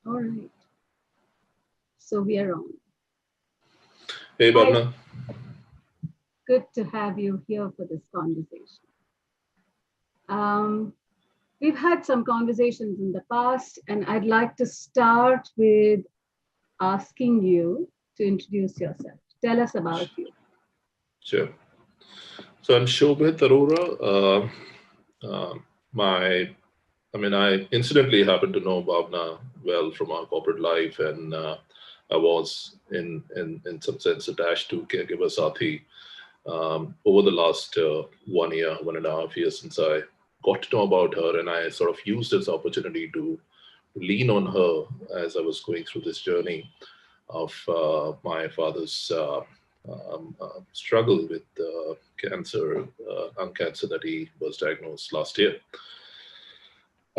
All right. So we are on. Hey, Hi, Bhavna. good to have you here for this conversation. Um, we've had some conversations in the past, and I'd like to start with asking you to introduce yourself. Tell us about you. Sure. So I'm Shobhit Arora. My, I incidentally happened to know Bhavna well from our corporate life, and I was in some sense attached to Caregiver Sathi over the last 1 year, 1.5 years since I got to know about her, and I sort of used this opportunity to lean on her as I was going through this journey of my father's struggle with cancer, lung cancer that he was diagnosed last year.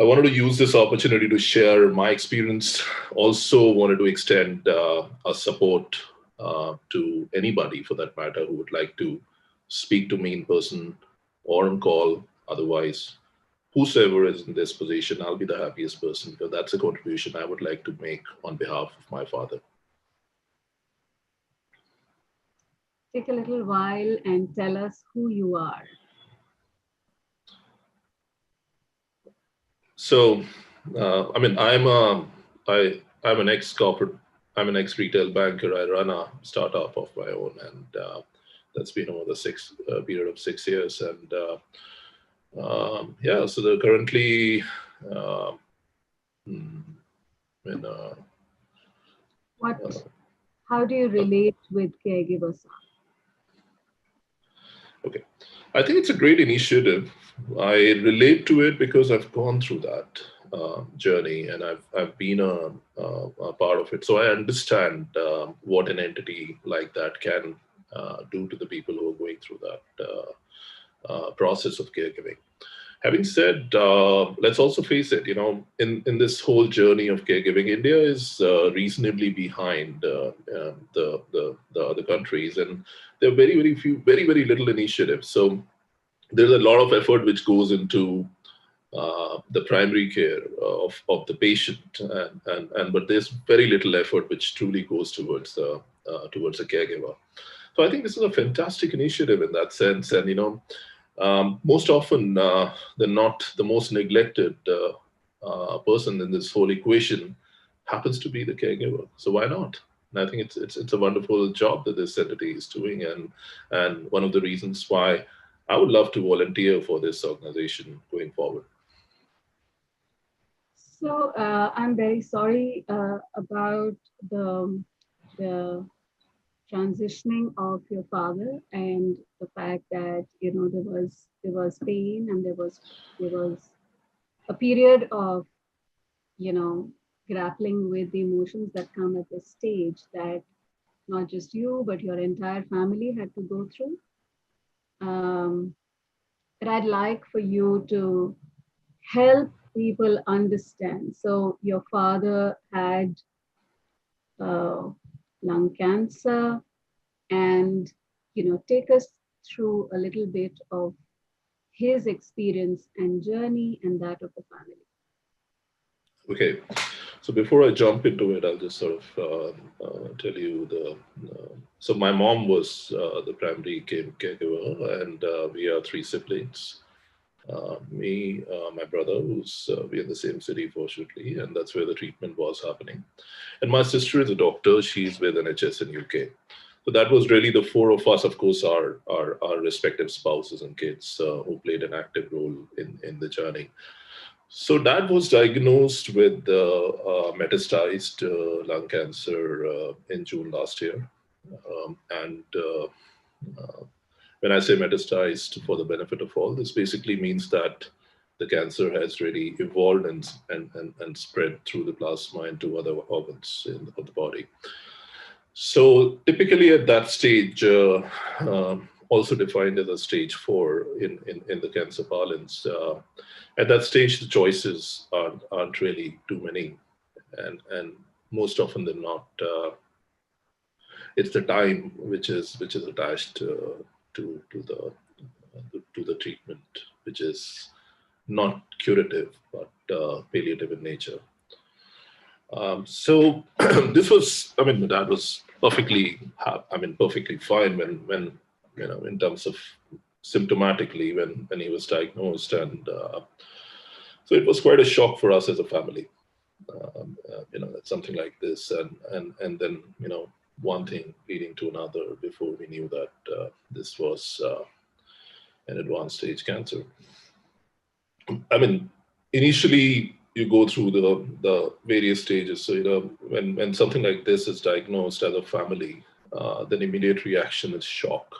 I wanted to use this opportunity to share my experience. Also, wanted to extend a support to anybody, for that matter, who would like to speak to me in person or on call. Otherwise, whosoever is in this position, I'll be the happiest person, because that's a contribution I would like to make on behalf of my father. Take a little while and tell us who you are. So, I'm an ex-corporate, I'm an ex-retail banker. I run a startup of my own, and that's been over the period of 6 years. And yeah, so currently, uh, mm, in, What? uh, How do you relate with caregivers? okay, I think it's a great initiative. I relate to it because I've gone through that journey, and I've been a part of it. So I understand what an entity like that can do to the people who are going through that process of caregiving. Having said, let's also face it. In this whole journey of caregiving, India is reasonably behind the other countries, and there are very few, very little initiatives. So there's a lot of effort which goes into the primary care of the patient, and but there's very little effort which truly goes towards a caregiver. So I think this is a fantastic initiative in that sense, and most often they're not the most neglected person in this whole equation happens to be the caregiver. So why not? And I think it's a wonderful job that this entity is doing, and one of the reasons why I would love to volunteer for this organization going forward. So I'm very sorry about the transitioning of your father and the fact that there was pain and there was a period of you know grappling with the emotions that come at this stage that not just you but your entire family had to go through. Um, but I'd like for you to help people understand. So your father had uh, lung cancer, and take us through a little bit of his experience and journey and that of the family. Okay, so before I jump into it, I'll just sort of tell you the. So my mom was the primary caregiver, and we are three siblings. Me, my brother, who's we're in the same city, fortunately, and that's where the treatment was happening. And my sister is a doctor; she's with NHS in UK. So that was really the four of us. Of course, our respective spouses and kids who played an active role in the journey. So dad was diagnosed with metastasized lung cancer in June last year, and when I say metastasized, for the benefit of all, this basically means that the cancer has really evolved and spread through the plasma into other organs of the body. So typically at that stage, also defined as a stage four in the cancer parlance, at that stage the choices aren't really too many, and most often than not, it's the time which is attached to the treatment, which is not curative but palliative in nature. So this was, I mean, my dad was perfectly fine when in terms of symptomatically when he was diagnosed, and so it was quite a shock for us as a family. That something like this, and then one thing leading to another before we knew that this was an advanced stage cancer. I mean, initially you go through the various stages. So when something like this is diagnosed as a family, then immediate reaction is shock.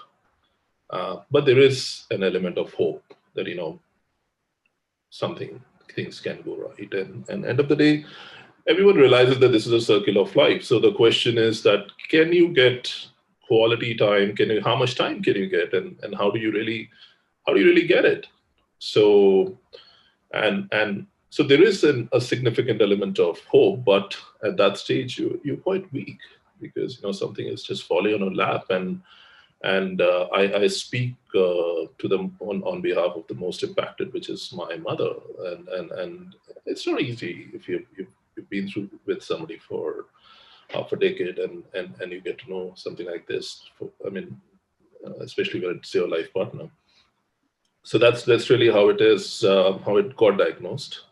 But there is an element of hope that something things can go right, and end of the day, everyone realizes that this is a circle of life. So the question is that can you get quality time? Can you How much time can you get, and how do you really get it? So and so there is a significant element of hope, but at that stage you're quite weak because something is just falling on your lap, and I speak to them on behalf of the most impacted, which is my mother, and it's not easy if you've been through with somebody for half a decade, and you get to know something like this. I mean, especially when it's your life partner. So that's really how it is, how it got diagnosed.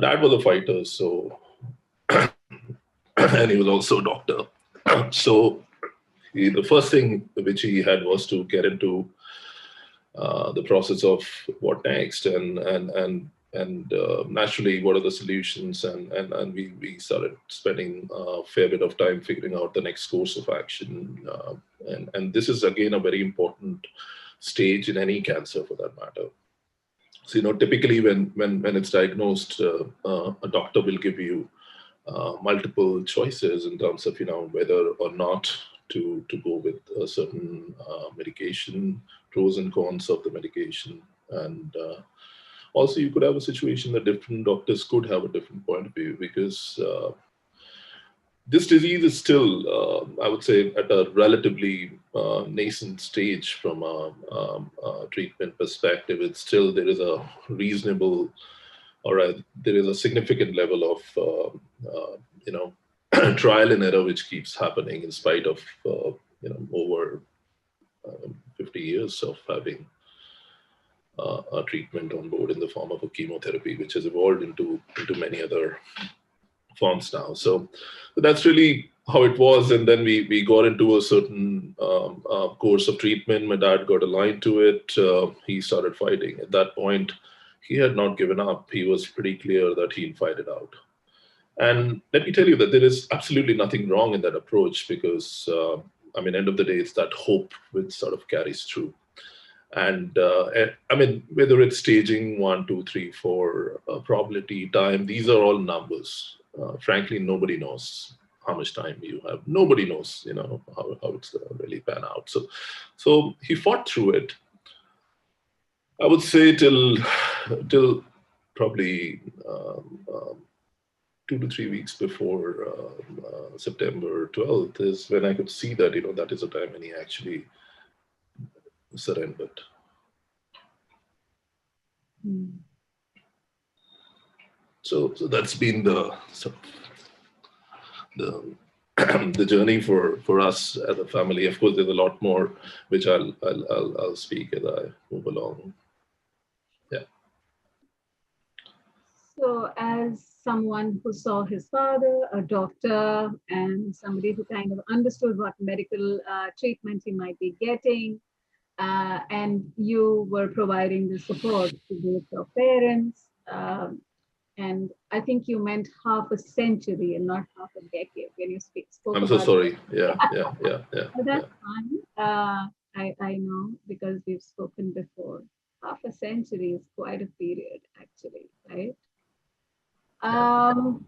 Dad was a fighter, so and he was also a doctor. So the first thing which he had was to get into the process of what next, and naturally what are the solutions, and we started spending a fair bit of time figuring out the next course of action, and this is again a very important stage in any cancer for that matter. So typically when it's diagnosed, a doctor will give you multiple choices in terms of whether or not to go with a certain medication, pros and cons of the medication, and also you could have a situation that different doctors could have a different point of view because this disease is still, I would say, at a relatively nascent stage from a treatment perspective. It's still there is a reasonable, there is a significant level of trial and error which keeps happening in spite of over 50 years of having a treatment on board in the form of a chemotherapy, which has evolved into many other forms now. So that's really how it was. And then we got into a certain course of treatment. My dad got aligned to it. He started fighting. At that point, he had not given up. He was pretty clear that he'd fight it out. And let me tell you that there is absolutely nothing wrong in that approach because, end of the day, it's that hope which sort of carries through. And I mean, whether it's staging one, two, three, four, probability, time, these are all numbers. Frankly, nobody knows how much time you have. Nobody knows, how it's going to really pan out. So he fought through it. I would say till probably 2 to 3 weeks before September 12th is when I could see that that is a time when he actually surrendered. Mm. So that's been the sort of the the journey for us as a family. Of course, there's a lot more which I'll speak as I move along. Yeah. So, as someone who saw his father, a doctor, and somebody who kind of understood what medical treatment he might be getting, and you were providing the support to both your parents, and I think you meant half a century and not half a decade when you spoke I'm so about. sorry. Yeah. But that's fine. I know because we've spoken before. Half a century is quite a period, actually, right? Yeah. Um,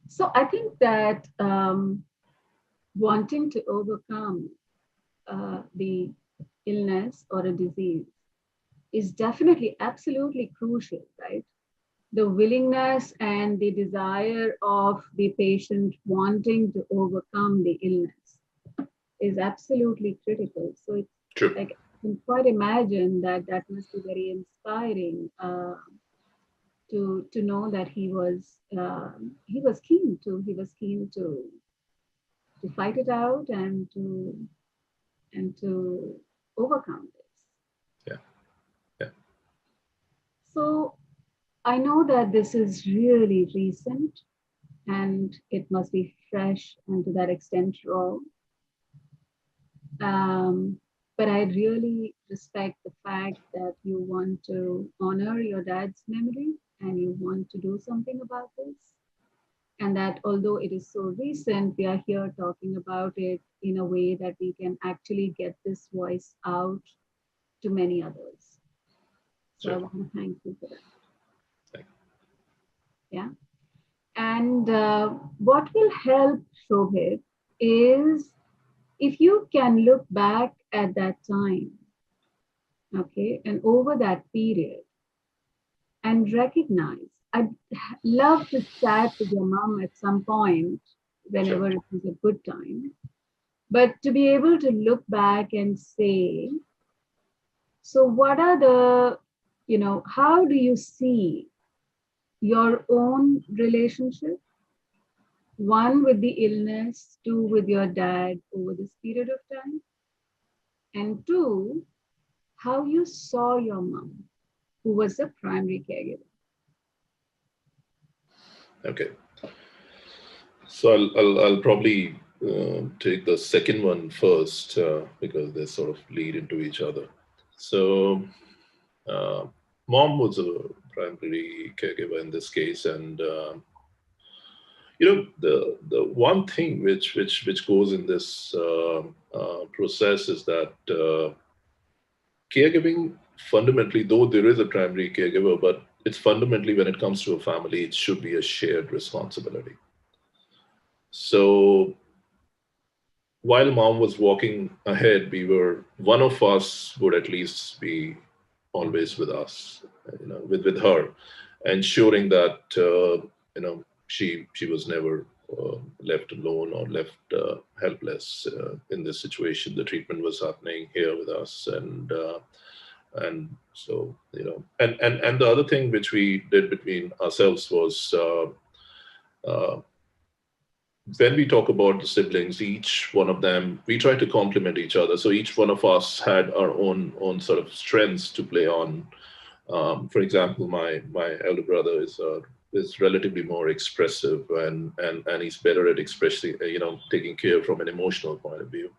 so I think that wanting to overcome the illness or a disease is definitely absolutely crucial, right? The willingness and the desire of the patient wanting to overcome the illness is absolutely critical. So it's True. like I can quite imagine that that must be very inspiring. to know that he was keen to fight it out and to overcome this. Yeah. Yeah. So I know that this is really recent and it must be fresh and to that extent raw. Um, but I really respect the fact that you want to honor your dad's memory and you want to do something about this. And that although it is so recent, we are here talking about it in a way that we can actually get this voice out to many others. So I Sure. want to thank you for that. Thank Yeah. And what will help Shobhit is if you can look back at that time, okay, and over that period and recognize. I'd love to chat with your mom at some point Sure. whenever it is a good time. But to be able to look back and say, so what are how do you see your own relationship? One with the illness, two with your dad over this period of time, and two, how you saw your mom, who was the primary caregiver. Okay. So I'll probably take the second one first because they sort of lead into each other. So uh, mom was a primary caregiver in this case, and the one thing which goes in this process is that caregiving fundamentally, though there is a primary caregiver, but it's fundamentally when it comes to a family, it should be a shared responsibility. So while mom was walking ahead, we were one of us would at least be always with us, with her, ensuring that she was never left alone or left helpless in this situation. The treatment was happening here with us, and so and the other thing which we did between ourselves was. Uh, when we talk about the siblings, each one of them, we try to complement each other. So each one of us had our own sort of strengths to play on. For example, my elder brother is relatively more expressive, and he's better at expressing, taking care from an emotional point of view.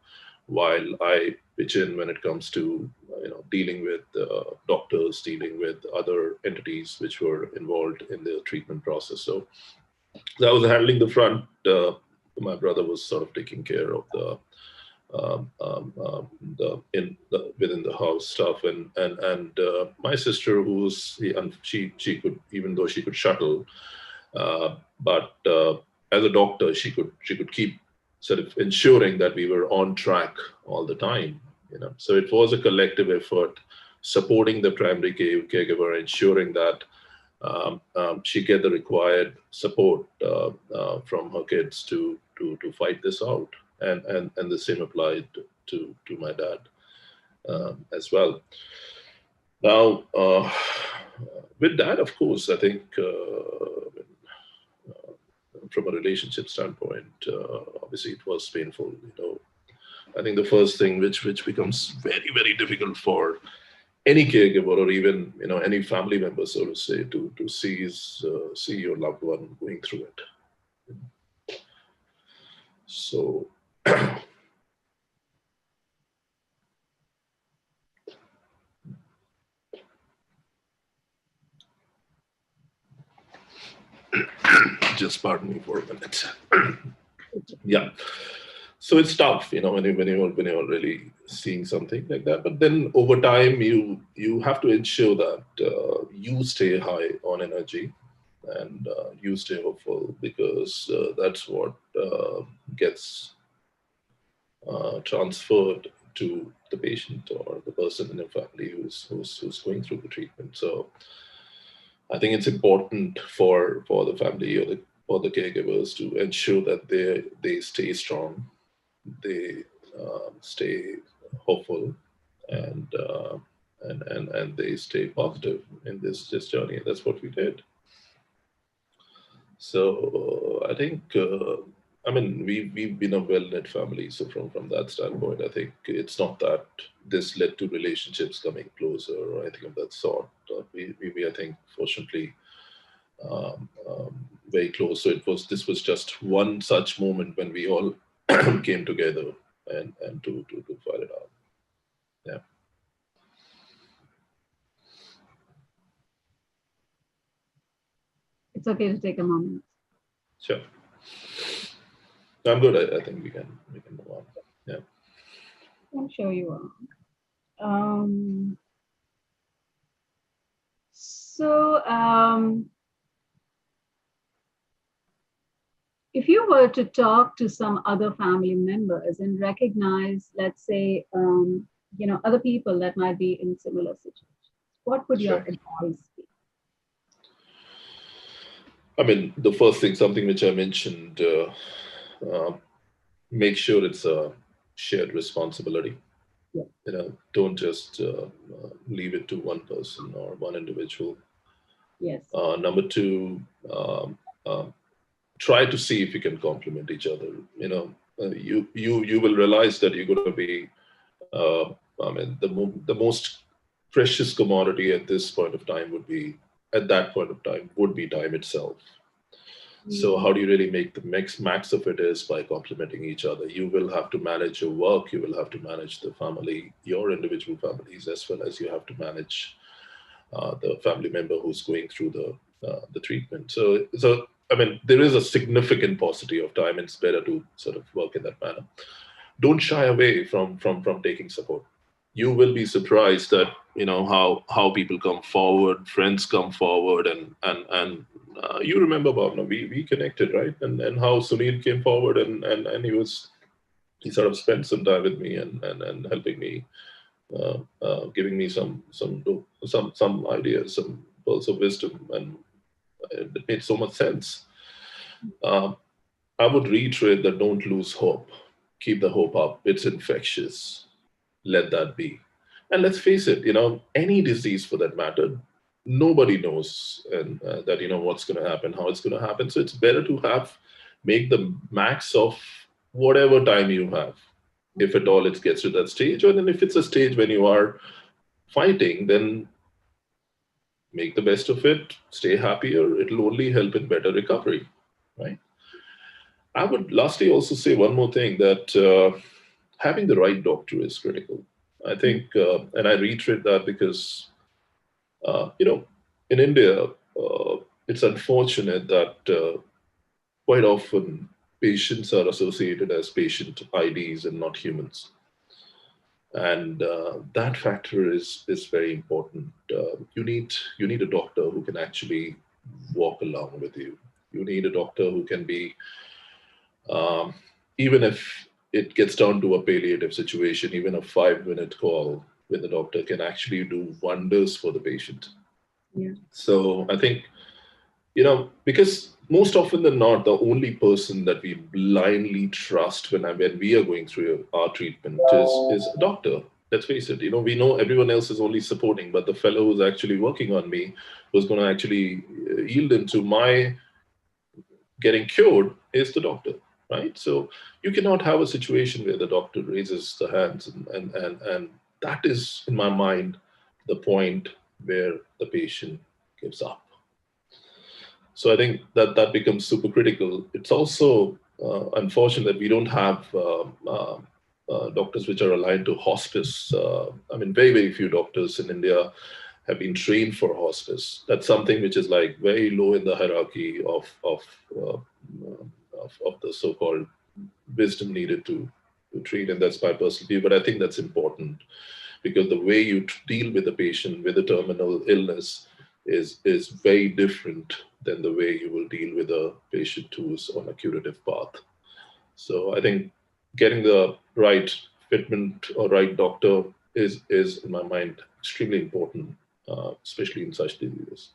While I pitch in when it comes to dealing with doctors, dealing with other entities which were involved in the treatment process. So I was handling the front. My brother was sort of taking care of the within the house stuff, and my sister, and she could, even though she could shuttle, but as a doctor, she could keep sort of ensuring that we were on track all the time. So it was a collective effort, supporting the primary caregiver, ensuring that she get the required support from her kids to fight this out, and the same applied to my dad as well. Now, with dad, of course, I think from a relationship standpoint, obviously it was painful. I think the first thing which becomes very very difficult for any caregiver or even any family member, so to say, to see your loved one going through it. So just pardon me for a minute. Yeah. So it's tough, when you're really seeing something like that. But then over time, you have to ensure that you stay high on energy, and you stay hopeful, because that's what gets transferred to the patient or the person in the family who's going through the treatment. So I think it's important for the family or the caregivers to ensure that they stay strong, they stay hopeful, and and they stay positive in this journey. And that's what we did. So I think, I mean, we've been a well-knit family. So from that standpoint, I think it's not that this led to relationships coming closer or anything of that sort. We I think, fortunately, um, um, very close. So this was just one such moment when we all came together and to fight it out. Yeah, It's okay to take a moment. sure. I'm good. I think we can move on. Yeah, I'm sure you are. So, if you were to talk to some other family members and recognize, let's say, other people that might be in similar situations, what would your sure. advice be? I mean, the first thing, something which I mentioned, make sure it's a shared responsibility. Yeah. Don't just leave it to one person or one individual. Yes. Number two, um, um, try to see if you can complement each other. You will realize that you're going to be. Uh, I mean, the most precious commodity at this point of time would be at that point of time would be time itself. So Mm, how do you really make the max of it is by complementing each other. You will have to manage your work, you will have to manage the family, your individual families, as well as you have to manage the family member who's going through the treatment. So I mean, there is a significant paucity of time, and it's better to sort of work in that manner. Don't shy away from taking support. You will be surprised that how people come forward, friends come forward, and you remember, Bob, no, we connected, right? And how Sunil came forward, and he sort of spent some time with me and helping me, giving me some ideas, some pearls of wisdom, and it made so much sense. Um, I would reiterate that don't lose hope. Keep the hope up. It's infectious. Let that be. And let's face it, any disease for that matter, nobody knows and that what's going to happen, how it's going to happen. So it's better to make the max of whatever time you have, if at all it gets to that stage. Or then if it's a stage when you are fighting, then make the best of it, stay happier. It'll only help in better recovery, right? I would lastly also say one more thing, that having the right doctor is critical. I think, and I reiterate that because, uh, you know, in India, it's unfortunate that quite often patients are associated as patient IDs and not humans. And that factor is very important. You need a doctor who can actually walk along with you. You need a doctor who can be, um, even if it gets down to a palliative situation, even a 5-minute call with the doctor can actually do wonders for the patient. yeah. So I think, because most often than not, the only person that we blindly trust when we are going through our treatment is a doctor. Let's face it, we know everyone else is only supporting, but the fellow who's actually working on me, who's going to actually yield into my getting cured, is the doctor, right? So you cannot have a situation where the doctor raises the hands, and that is, in my mind, the point where the patient gives up. So I think that becomes super critical. It's also unfortunate that we don't have doctors which are aligned to hospice. I mean, very, very few doctors in India have been trained for hospice. That's something which is like very low in the hierarchy of the so-called wisdom needed to treat, and that's my personal view. But I think that's important, because the way you deal with a patient with a terminal illness is very different than the way you will deal with a patient who's on a curative path. So I think getting the right fitment or right doctor is in my mind extremely important, especially in such diseases.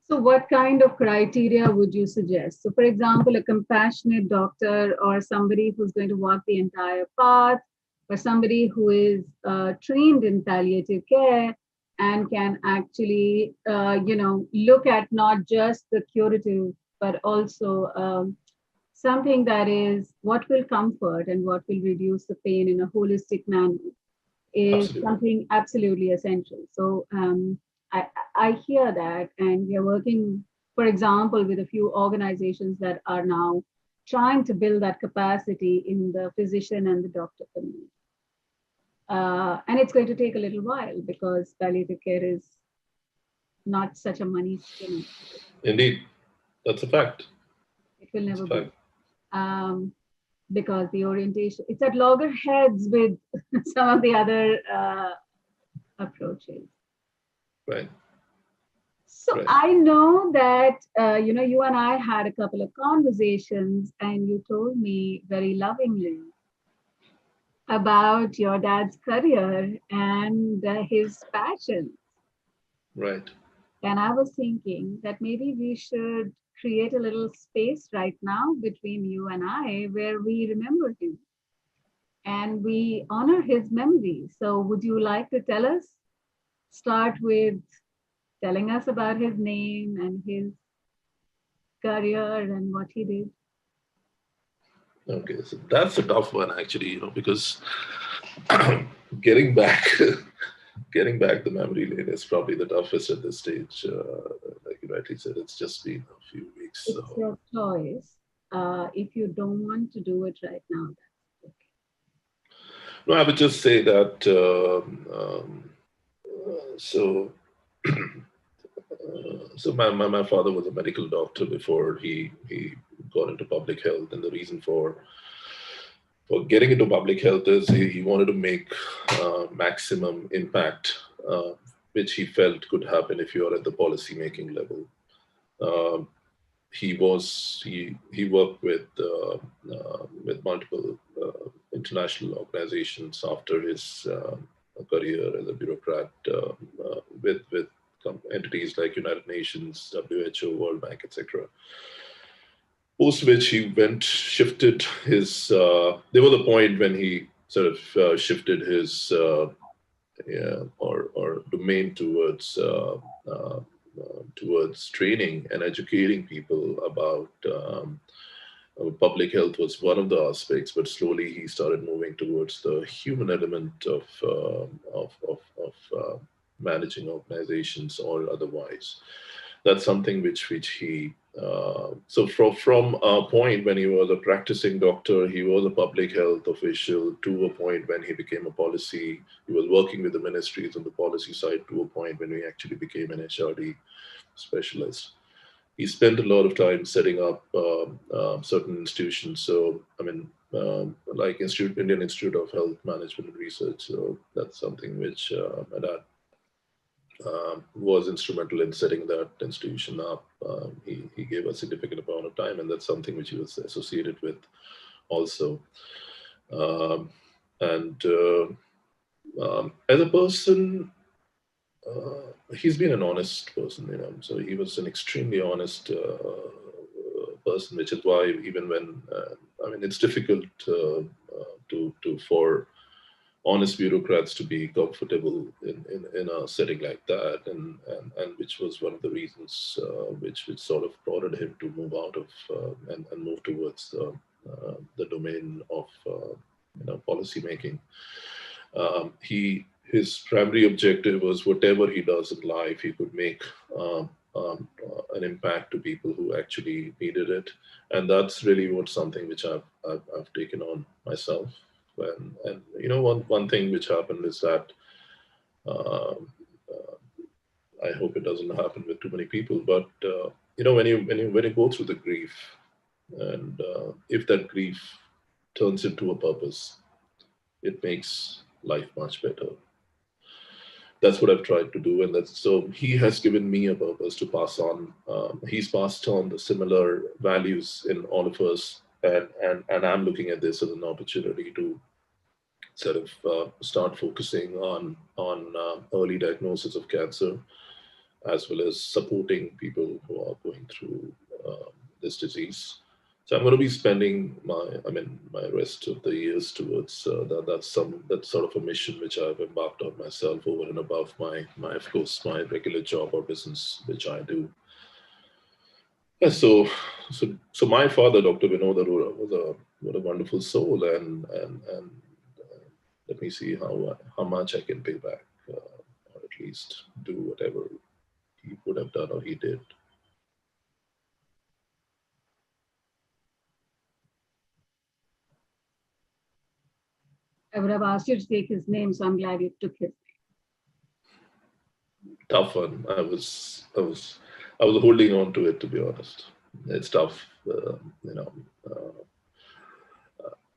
So, what kind of criteria would you suggest? So, for example, a compassionate doctor or somebody who's going to walk the entire path, or somebody who is trained in palliative care and can actually, look at not just the curative but also something that is what will comfort and what will reduce the pain in a holistic manner is Absolutely. something absolutely essential. So I, I hear that, and we are working, for example, with a few organizations that are now trying to build that capacity in the physician and the doctor community. And it's going to take a little while because palliative care is not such a money spinner. Indeed, that's a fact. It will That's a never be. fact. Um, because the orientation, it's at loggerheads with some of the other approaches. Right. So Right. I know that you and I had a couple of conversations, and you told me very lovingly about your dad's career and his passion. Right. And I was thinking that maybe we should create a little space right now between you and I where we remember him and we honor his memory. So, would you like to tell us? Start with telling us about his name and his career and what he did. Okay. So that's a tough one, actually, because getting back, getting back the memory lane is probably the toughest at this stage. Like you rightly said, it's just been a few weeks. It's So your choice. If you don't want to do it right now, that's okay. no, I would just say that. So so my father was a medical doctor before he got into public health, and the reason for getting into public health is he wanted to make maximum impact, which he felt could happen if you are at the policy making level. Um, he worked with multiple international organizations after his career as a bureaucrat with entities like United Nations, WHO, World Bank, etc. Post which he went shifted his. There was a point when he sort of shifted his yeah, or domain towards training and educating people about public health was one of the aspects, but slowly he started moving towards the human element of managing organizations or otherwise. That's something which he so from a point when he was a practicing doctor, he was a public health official, to a point when he became a policy. He was working with the ministries on the policy side, to a point when he actually became an HRD specialist. He spent a lot of time setting up certain institutions. So, I mean, like Indian Institute of Health Management and Research. So that's something which my dad was instrumental in setting that institution up. He gave a significant amount of time, and that's something which he was associated with also. Um, and as a person, he's been an honest person, So he was an extremely honest person, which is why even when I mean, it's difficult to for honest bureaucrats to be comfortable in a setting like that, and which was one of the reasons which sort of prodded him to move out of and move towards the domain of policy making. His primary objective was whatever he does in life, he could make an impact to people who actually needed it, and that's really what something which I've taken on myself. And one thing which happened is that um, I hope it doesn't happen with too many people, but when you go through the grief, and if that grief turns into a purpose, it makes life much better. That's what I've tried to do, and that's so he has given me a purpose to pass on. He's passed on the similar values in all of us, and I'm looking at this as an opportunity to sort of start focusing on early diagnosis of cancer, as well as supporting people who are going through this disease. So I'm going to be spending my rest of the years towards that. That's sort of a mission which I've embarked on myself, over and above my of course my regular job or business which I do. Yeah, so my father, Dr. Vinod Arora, was a wonderful soul, and let me see how much I can pay back, or at least do whatever he would have done or he did. I would have asked you to take his name, so I'm glad you took his. Tough one. I was holding on to it, to be honest. It's tough, you know. Uh,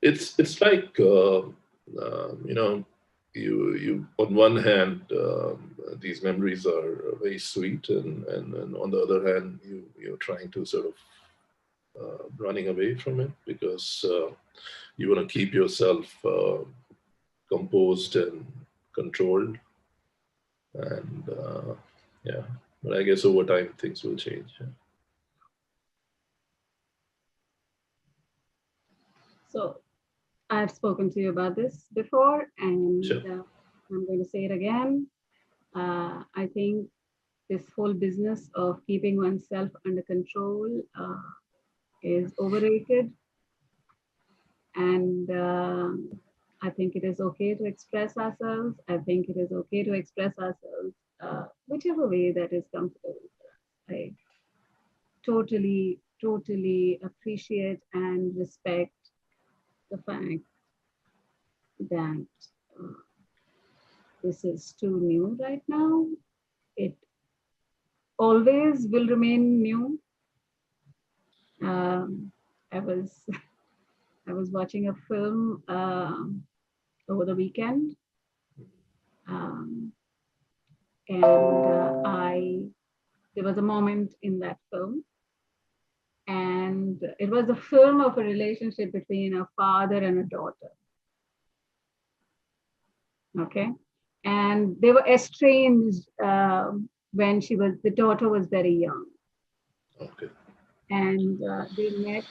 it's like you know, you on one hand, these memories are very sweet, and on the other hand, you're trying to sort of running away from it because you want to keep yourself composed and controlled, and yeah. But I guess over time things will change. Yeah. So I've spoken to you about this before, and Sure. I'm going to say it again. I think this whole business of keeping oneself under control is overrated, and I think it is okay to express ourselves. I think it is okay to express ourselves whichever way that is comfortable for us. I totally appreciate and respect the fact that uh, this is too new right now. It always will remain new. Um, I was I was watching a film over the weekend, um, and I there was a moment in that film, and it was a film of a relationship between a father and a daughter. Okay, and they were estranged when the daughter was very young, Okay. and they met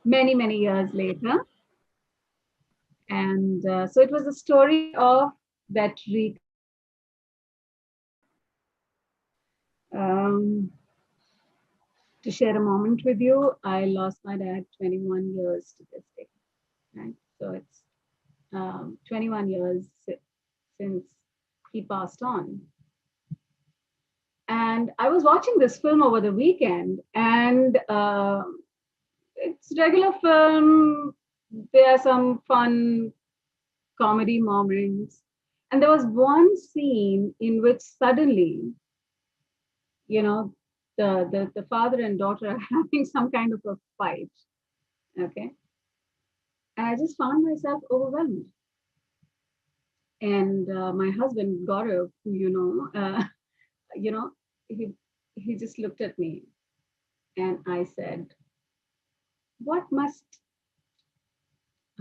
many years later, and so it was a story of that reconciliation. Um, to share a moment with you, I lost my dad 21 years to this day. Right? So it's 21 years since he passed on. And I was watching this film over the weekend, and it's regular film. There are some fun comedy moments. And there was one scene in which suddenly, you know, the father and daughter are having some kind of a fight. Okay. And I just found myself overwhelmed. And my husband, Gaurav, you know, he, he just looked at me and I said, what must,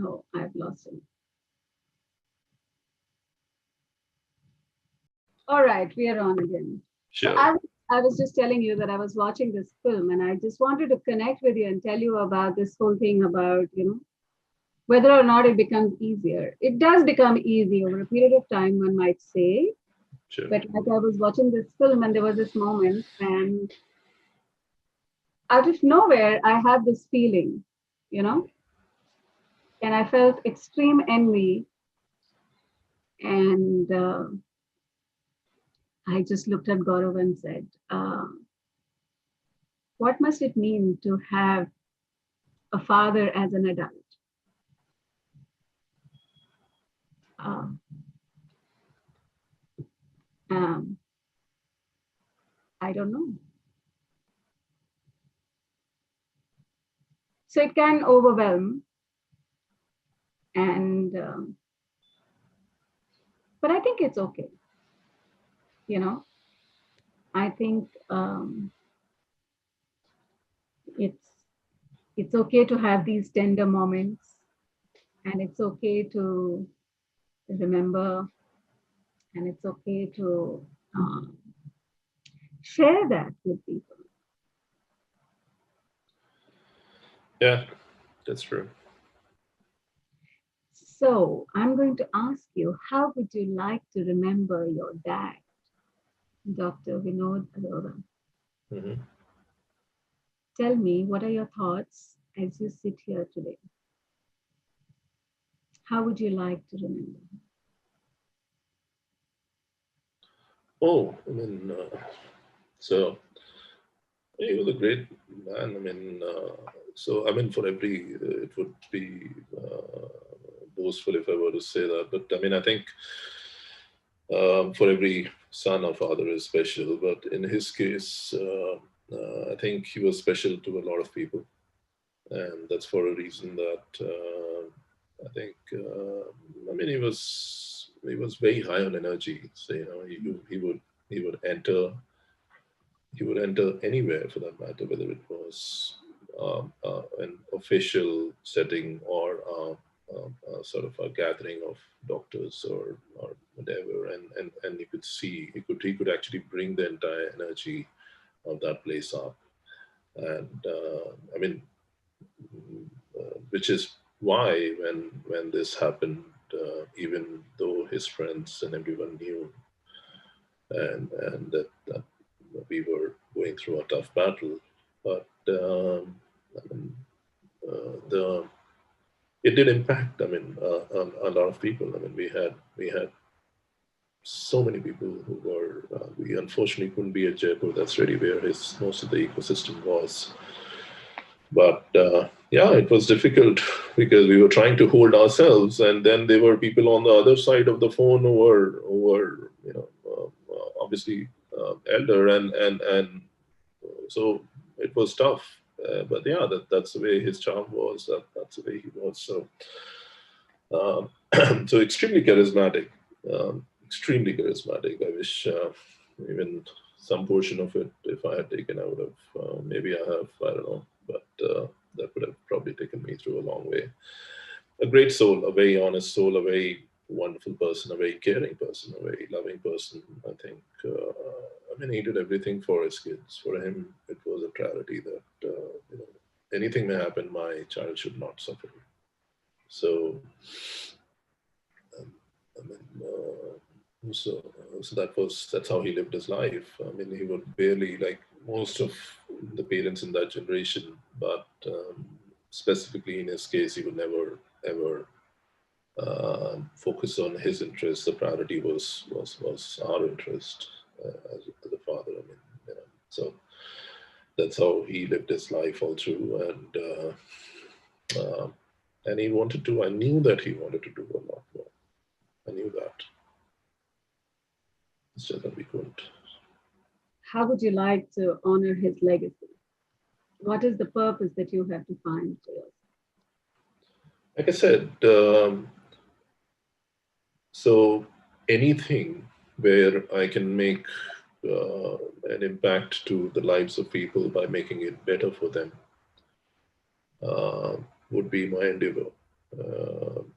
oh, I've lost him. All right, we are on again. So Sure. I was just telling you that I was watching this film and I just wanted to connect with you and tell you about this whole thing about, whether or not it becomes easier. It does become easy over a period of time, one might say. Sure. But like I was watching this film and there was this moment, and out of nowhere, I had this feeling, you know, and I felt extreme envy. And I just looked at Gaurav and said, what must it mean to have a father as an adult? Uh, um, I don't know. So it can overwhelm, and but I think it's okay. You know, I think it's it's okay to have these tender moments, and it's okay to remember, and it's okay to um, share that with people. Yeah, that's true. So I'm going to ask you, how would you like to remember your dad, Dr. Vinod Arora? Hmm. Tell me, what are your thoughts as you sit here today? How would you like to remember? Oh, I mean, so he was a great man. I mean, so I mean, for every, it would be boastful if I were to say that, but I mean, I think for every son or father is special, but in his case, I think he was special to a lot of people, and that's for a reason that I think. I mean, he was very high on energy. So he would enter anywhere for that matter, whether it was an official setting or sort of a gathering of doctors or whatever, and you could see he could actually bring the entire energy of that place up, and I mean, which is why when this happened, even though his friends and everyone knew, and that we were going through a tough battle, but I mean, the it did impact. I mean, a lot of people. I mean, we had so many people who were. We unfortunately couldn't be at Jaipur. That's really where his most of the ecosystem was. But yeah, it was difficult because we were trying to hold ourselves, and then there were people on the other side of the phone who were obviously elder, and so it was tough. But yeah, that's the way his charm was. That's the way he was. So so extremely charismatic, extremely charismatic. I wish even some portion of it, if I had taken, I would have. Maybe I have. I don't know, but that would have probably taken me through a long way. A great soul, a very honest soul, a very wonderful person, a very caring person, a very loving person. I think. I mean, he did everything for his kids. For him, it was a priority that anything may happen, my child should not suffer. So I mean, so that's how he lived his life. I mean, he would barely like most of the parents in that generation, but specifically in his case, he would never ever focus on his interest. The priority was our interest as a father. I mean, so that's how he lived his life all through, and he wanted to. I knew that he wanted to do a lot more. I knew that. It's just that we couldn't. How would you like to honor his legacy? What is the purpose that you have to find for yourself? Like I said, so anything where I can make an impact to the lives of people by making it better for them uh, would be my endeavor.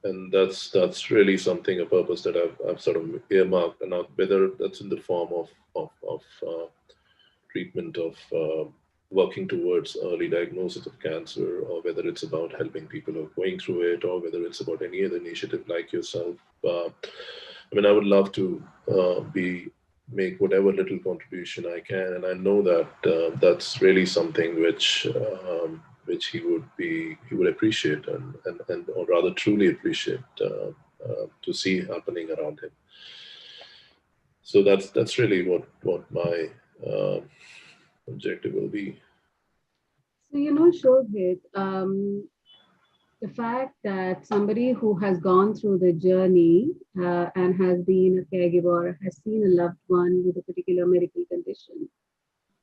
And that's really something, a purpose that I've sort of earmarked, and whether that's in the form of treatment of working towards early diagnosis of cancer, or whether it's about helping people who are going through it, or whether it's about any other initiative like yourself. I mean, I would love to be make whatever little contribution I can, and I know that that's really something which he would appreciate, and or rather truly appreciate to see happening around him. So that's really what my objective will be. So, Shobhit, the fact that somebody who has gone through the journey and has been a caregiver, has seen a loved one with a particular medical condition,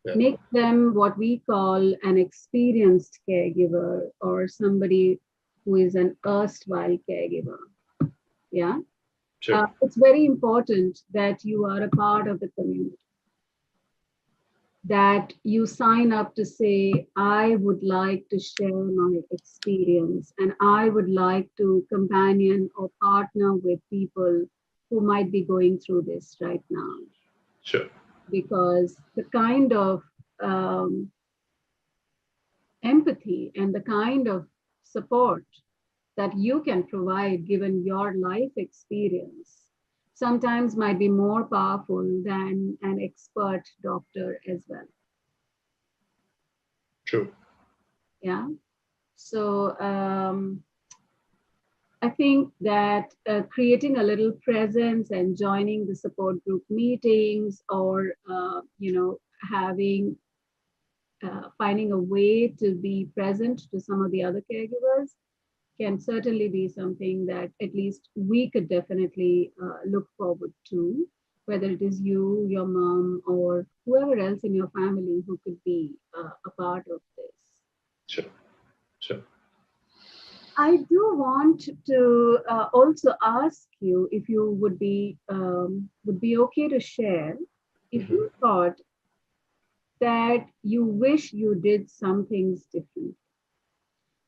Yeah, makes them what we call an experienced caregiver or somebody who is an erstwhile caregiver. Yeah. sure, It's very important that you are a part of the community, that you sign up to say, I would like to share my experience and I would like to companion or partner with people who might be going through this right now. sure, Because the kind of um, empathy and the kind of support that you can provide given your life experience sometimes might be more powerful than an expert doctor as well. true. Yeah. So I think that creating a little presence and joining the support group meetings, or having finding a way to be present to some of the other caregivers can certainly be something that at least we could definitely look forward to, whether it is you, your mom, or whoever else in your family who could be a part of this. Sure, sure. I do want to also ask you if you would be okay to share if Hmm. you thought that you wish you did some things different.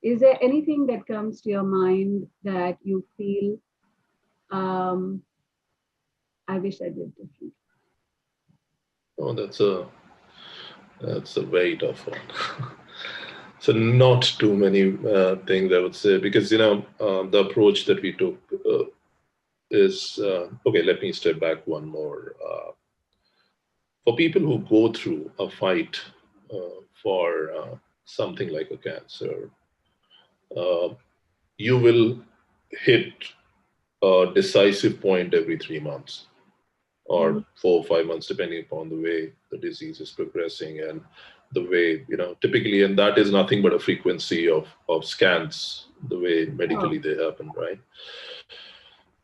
Is there anything that comes to your mind that you feel um, I wish I did different? Oh, that's a very tough one. So not too many things I would say, because the approach that we took is okay. Let me step back one more. For people who go through a fight for something like a cancer, uh, you will hit a decisive point every 3 months or Mm. 4 or 5 months, depending upon the way the disease is progressing and the way, typically, and that is nothing but a frequency of scans, the way Oh, medically they happen, right?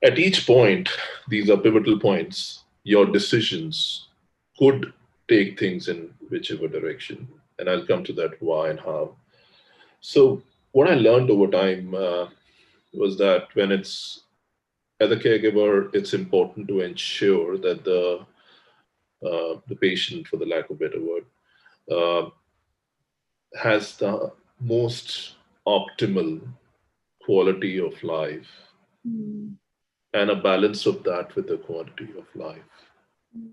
At each point, these are pivotal points. Your mm, decisions could take things in whichever direction. And I'll come to that why and how. So, what I learned over time was that as a caregiver, it's important to ensure that the patient, for the lack of a better word, uh, has the most optimal quality of life mm, and a balance of that with the quality of life. mm,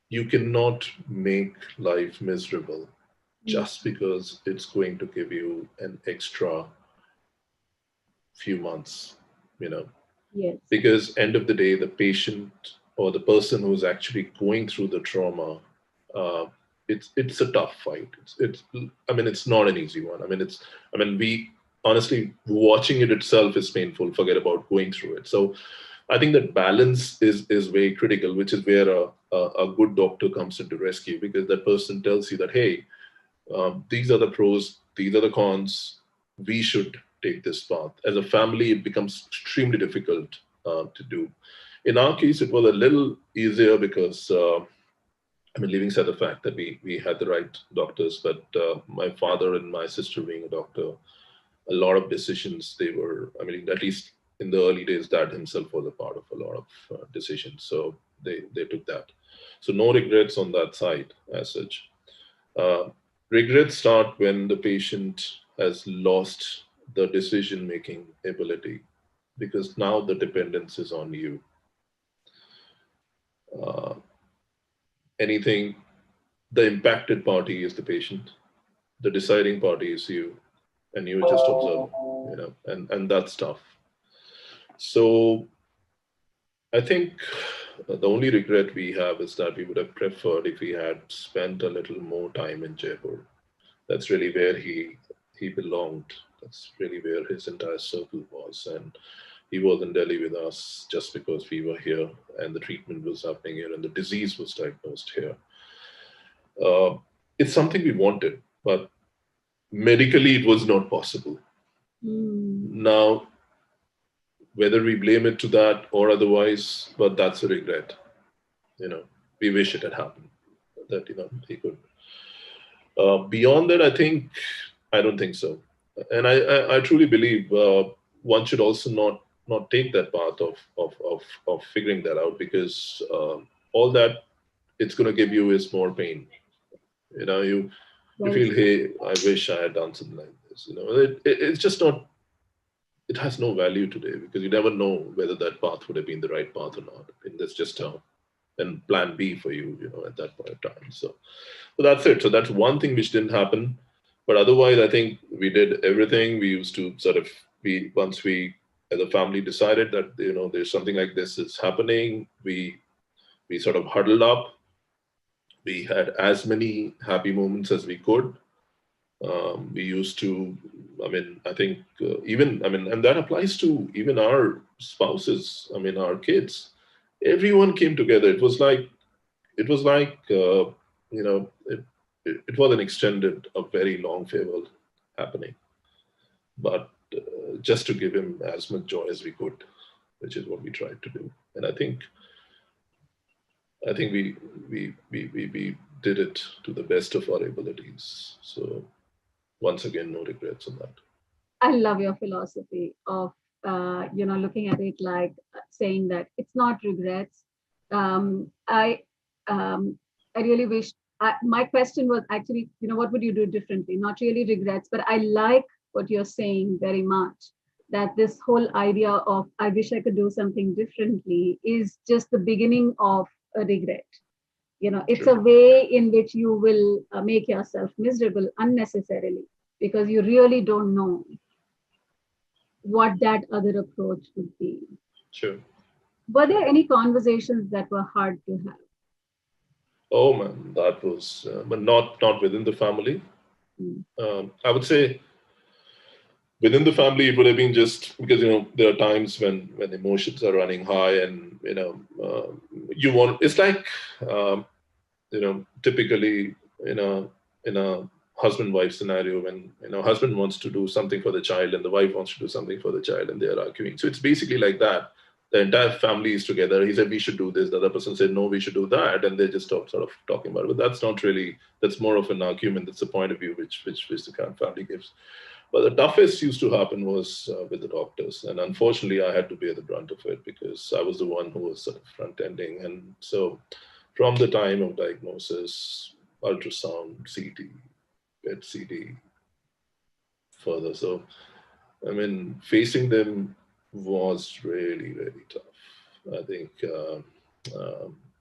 You cannot make life miserable mm. just because it's going to give you an extra few months, you know, Yes. because end of the day, the patient or the person who's actually going through the trauma, uh, it's a tough fight. It's I mean, it's not an easy one. I mean, we honestly, watching it itself is painful. Forget about going through it. So I think that balance is very critical, which is where a good doctor comes into rescue, because that person tells you that, hey, these are the pros, these are the cons. We should take this path. As a family, it becomes extremely difficult to do. In our case, it was a little easier because, I mean, leaving aside the fact that we had the right doctors, but my father and my sister being a doctor, a lot of decisions they were, I mean, at least in the early days, dad himself was a part of a lot of decisions. So they took that. So no regrets on that side as such. Uh, Regrets start when the patient has lost the decision making ability, because now the dependence is on you. Uh, Anything, the impacted party is the patient, the deciding party is you, and you just observe, and that's tough. So I think the only regret we have is that we would have preferred if he had spent a little more time in Jaipur. That's really where he belonged. That's really where his entire circle was, and he was in Delhi with us just because we were here, and the treatment was happening here, and the disease was diagnosed here. Uh, it's something we wanted, but medically it was not possible. Mm, Now, whether we blame it to that or otherwise, but that's a regret. You know, we wish it had happened. That he could. Beyond that, I don't think so, and I truly believe one should also not take that path of figuring that out, because all that it's going to give you is more pain. You very feel, true. hey, I wish I had done something like this. It's just not. It has no value today, because you never know whether that path would have been the right path or not. And that's just a and plan B for you, at that point of time. So that's it. So that's one thing which didn't happen. But otherwise, I think we did everything. We used to sort of once we as a family decided that there's something like this is happening. We sort of huddled up. We had as many happy moments as we could. We used to, I mean, I think even, I mean, and that applies to even our spouses, I mean, our kids. Everyone came together. It was like, it was an extended, a very long farewell happening, but just to give him as much joy as we could, which is what we tried to do. And I think we did it to the best of our abilities. So once again, no regrets on that. I love your philosophy of looking at it like saying that it's not regrets. I um, I really wish. My question was actually, what would you do differently? Not really regrets, but I like what you're saying very much. That this whole idea of I wish I could do something differently is just the beginning of a regret. It's True. a way in which you will make yourself miserable unnecessarily because you really don't know what that other approach would be. Sure. Were Sure. there any conversations that were hard to have? Oh man, that was, but not within the family. Mm. I would say within the family, it would have been just because there are times when emotions are running high, and you want. It's like typically in a in a husband wife scenario when husband wants to do something for the child and the wife wants to do something for the child and they are arguing. So it's basically like that. The entire family is together. He said we should do this. The other person said no, we should do that, and they just stop sort of talking about it. But that's not really. That's more of an argument. That's a point of view which the current family gives. But the toughest used to happen was with the doctors, and unfortunately, I had to bear the brunt of it because I was the one who was sort of front ending, and so from the time of diagnosis, ultrasound, CT, PET CT, further. So, I mean, facing them was really, really tough. I think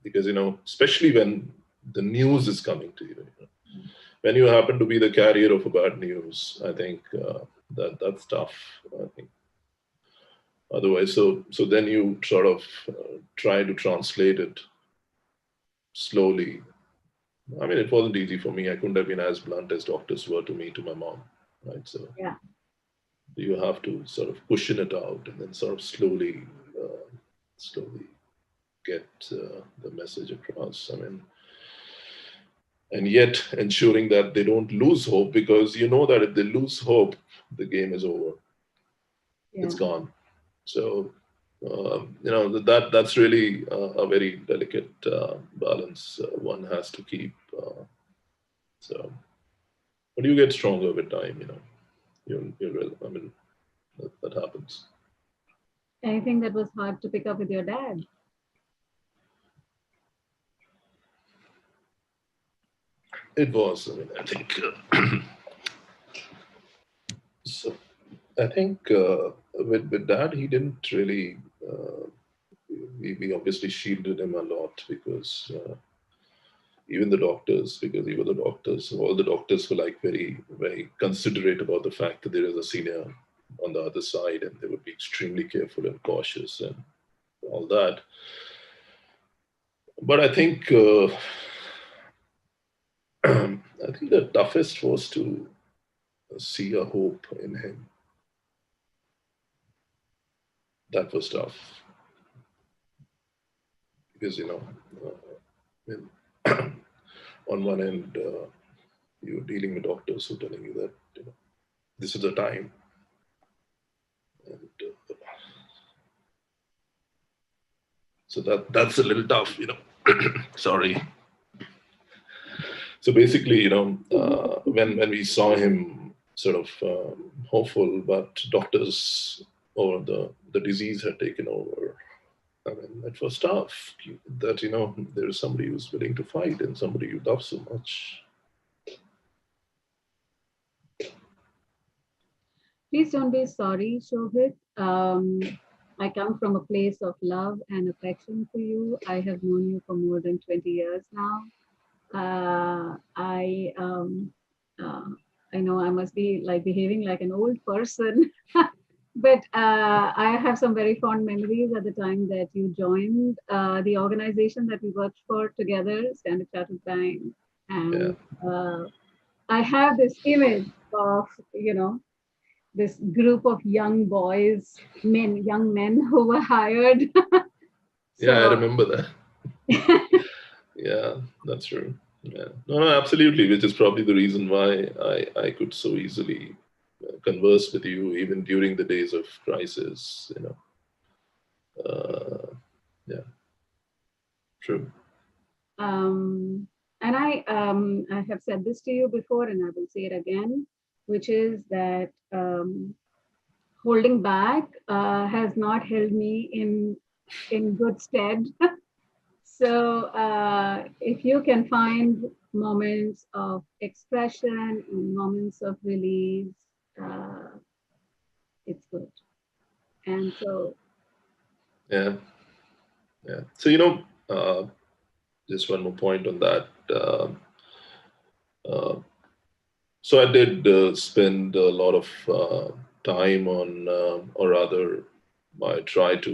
because especially when the news is coming to you, when you happen to be the carrier of a bad news, I think that's tough. I think otherwise, so then you sort of try to translate it slowly. I mean, it wasn't easy for me. I couldn't have been as blunt as doctors were to me, to my mom, right? So Yeah. you have to sort of cushion it out and then sort of slowly get the message across. I mean, and yet ensuring that they don't lose hope because you know that if they lose hope, the game is over. It's Yeah. gone. So that's really a very delicate balance one has to keep. So, but you get stronger with time. You're real. I mean, that happens. Anything that was hard to pick up with your dad? It was. I mean, I think. So I think with dad, he didn't really. We obviously shielded him a lot because even the doctors, because even the doctors, all the doctors were like very, very considerate about the fact that there is a senior on the other side, and they would be extremely careful and cautious and all that. But I think I think the toughest was to see a hope in him. That was tough because when on one end you're dealing with doctors who are telling you that this is the time, and so that's a little tough. Sorry. So basically, when we saw him sort of hopeful, but doctors or the disease had taken over. I mean, it was tough that there is somebody who's willing to fight and somebody you love so much. Please don't be sorry, Shobhit. I come from a place of love and affection for you. I have known you for more than 20 years now. Uh, I know I must be like behaving like an old person, but I have some very fond memories at the time that you joined the organization that we worked for together, Standard Chartered Bank, Yeah, and uh, I I have this image of, this group of young boys, young men who were hired. Yeah, I So, remember that. Yeah, that's true. Yeah, no, no, absolutely. Which is probably the reason why I could so easily converse with you even during the days of crisis. Yeah, true. um, and I have said this to you before, and I will say it again, which is that holding back has not held me in good stead. So if you can find moments of expression and moments of release, uh, it's good. And so, Yeah, yeah. So just one more point on that. Uh, so I did spend a lot of time on, or rather, I try to.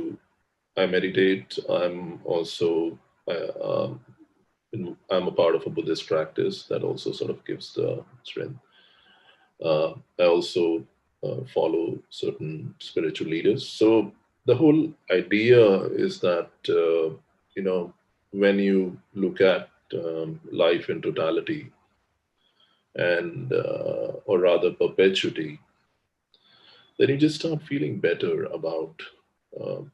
I meditate. I'm also. I'm a part of a Buddhist practice that also sort of gives the strength. I also follow certain spiritual leaders. So the whole idea is that when you look at life in totality and or rather perpetuity, then you just start feeling better um,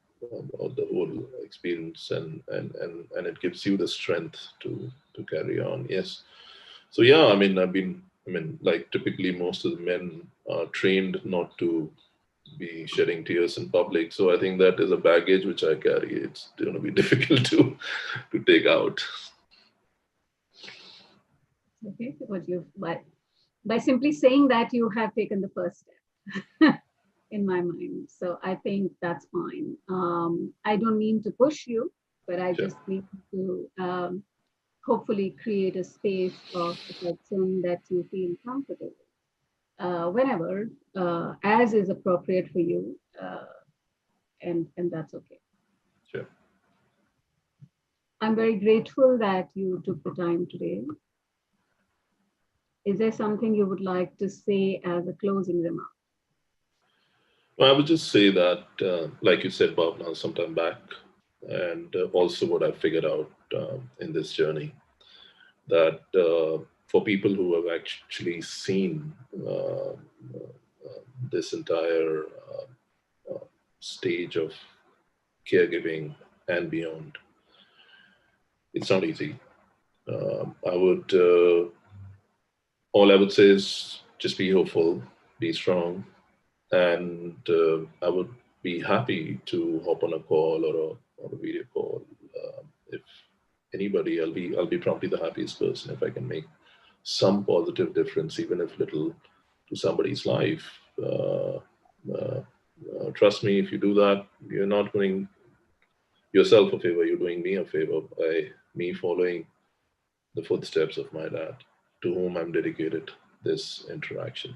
about the whole experience, and it gives you the strength to carry on. Yes. So yeah, I mean, like typically most of the men are trained not to be shedding tears in public. So I think that is a baggage which I carry. It's going to be difficult to take out. okay, what you by simply saying that, you have taken the first step in my mind. So I think that's fine. I don't mean to push you, but I Sure. just need to hopefully create a space of protection that you feel comfortable whenever, as is appropriate for you, and that's okay. Sure. I'm very grateful that you took the time today. Is there something you would like to say as a closing remark? Well, I would just say that, like you said, Bob, now sometime back, and also what I figured out in this journey, that for people who have actually seen this entire stage of caregiving and beyond, it's not easy. I would all I would say is just be hopeful, be strong, and I would be happy to hop on a call or a video call. If anybody, I'll be probably the happiest person if I can make some positive difference, even if little, to somebody's life. Trust me, if you do that, you're not doing yourself a favor. You're doing me a favor by me following the footsteps of my dad, to whom I'm dedicated this interaction.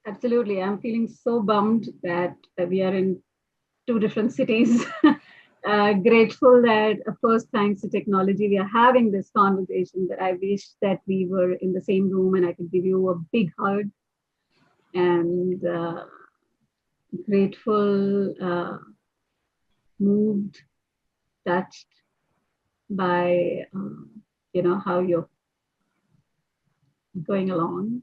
Absolutely. I'm feeling so bummed that we are in two different cities. Grateful that, of course, thanks to technology, we are having this conversation. But I wish that we were in the same room and I could give you a big hug. And grateful, moved, touched by how you're going along.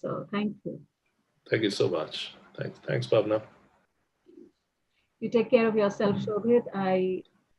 So thank you. Thank you so much. Thanks, Bhavna. You take care of yourself, Shobhit. I